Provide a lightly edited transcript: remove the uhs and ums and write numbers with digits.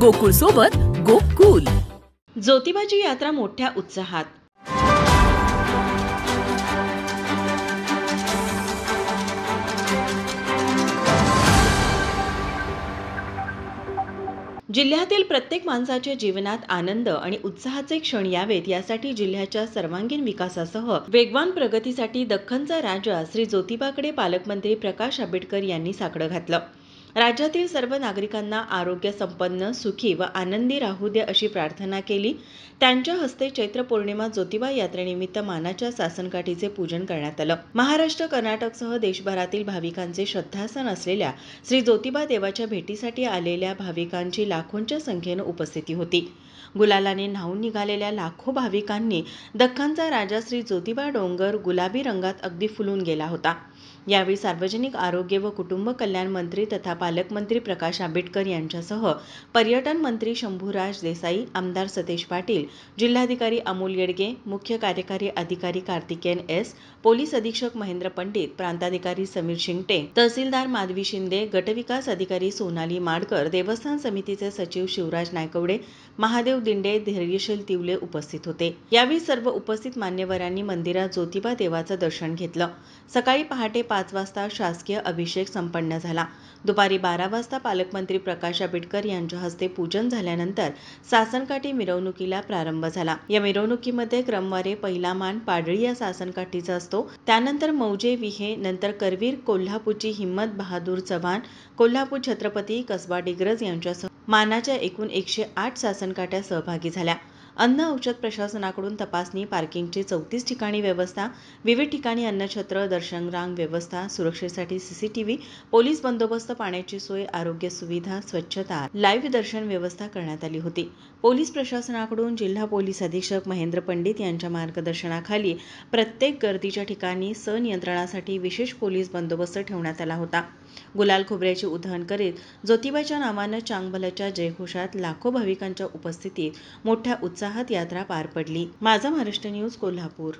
गोकुळ सोबत गोकुल. ज्योतिबाची यात्रा मोठ्या उत्साहात. जिल्ह्यातील प्रत्येक माणसाच्या जीवनात आनंद आणि उत्साहाचे क्षण यावेत यासाठी जिल्ह्याच्या सर्वांगीण विकासासह वेगवान प्रगतीसाठी दख्खनचा राजा श्री ज्योतिबाकडे पालकमंत्री प्रकाश आंबेडकर यांनी साकडं घातलं. राज्यातील सर्व नागरिकांना आरोग्य संपन्न, सुखी व आनंदी राहू दे अशी प्रार्थना केली. त्यांच्या हस्ते चैत्र पौर्णिमा ज्योतिबा यात्रेनिमित्त मानाच्या सासनकाठीचे पूजन करण्यात आलं. महाराष्ट्र, कर्नाटकसह देशभरातील भाविकांचे श्रद्धास्थान असलेल्या श्री ज्योतिबा देवाच्या भेटीसाठी आलेल्या भाविकांची लाखोंच्या संख्येनं उपस्थिती होती. गुलालाने न्हाऊन निघालेल्या लाखो भाविकांनी दख्खनचा राजा श्री ज्योतिबा डोंगर गुलाबी रंगात अगदी फुलून गेला होता. यावेळी सार्वजनिक आरोग्य व कुटुंब कल्याण मंत्री तथा पालकमंत्री प्रकाश आंबेडकर यांच्यासह पर्यटन मंत्री शंभूराज देसाई, आमदार सतेज पाटील, जिल्हाधिकारी अमोल येडगे, मुख्य कार्यकारी अधिकारी कार्तिकेयन एस, पोलीस अधीक्षक महेंद्र पंडित, प्रांताधिकारी समीर शिंगटे, तहसीलदार माधवी शिंदे, गटविकास अधिकारी सोनाली माडकर, देवस्थान समितीचे सचिव शिवराज नायकवडे, महादेव दिंडे, धैर्यशील तिवले उपस्थित होते. यावेळी सर्व उपस्थित मान्यवरांनी मंदिरात ज्योतिबा देवाचं दर्शन घेतलं. सकाळी पहाटे 5 वाजता शासकीय अभिषेक संपन्न झाला. दुपारी 12 वाजता पालकमंत्री प्रकाश आंबेडकर यांच्या हस्ते पूजन झाल्यानंतर सासनकाठी मिरवणुकीला प्रारंभ झाला. या मिरवणुकीमध्ये क्रमवारे पहिला मान पाडळी या सासनकाठीचा असतो. त्यानंतर मौजे विहे, नंतर करवीर कोल्हापूरची हिम्मत बहादूर चव्हाण, कोल्हापूर छत्रपती, कसबा डिग्रज यांच्यासह मानाच्या एकूण 108 सासनकाठ्या सहभागी झाल्या. अन्न औषध प्रशासनाकडून तपासणी, पार्किंगची 34 ठिकाणी व्यवस्था, विविध ठिकाणी अन्नछत्र, दर्शन रांग व्यवस्था, सुरक्षेसाठी सीसीटीव्ही, पोलीस बंदोबस्त, पाण्याची सोय, आरोग्य सुविधा, स्वच्छता, लाईव्ह दर्शन व्यवस्था करण्यात आली होती. पोलीस प्रशासनाकडून जिल्हा पोलीस अधीक्षक महेंद्र पंडित यांच्या मार्गदर्शनाखाली प्रत्येक गर्दीच्या ठिकाणी संनियंत्रणासाठी विशेष पोलीस बंदोबस्त ठेवण्यात आला होता. गुलाल खोबऱ्याची उधळण करीत ज्योतिबाच्या नावानं चांगभलच्या जयघोषात लाखो भाविकांच्या उपस्थितीत मोठ्या उत्साहात यात्रा पार पडली. माझा महाराष्ट्र न्यूज, कोल्हापूर.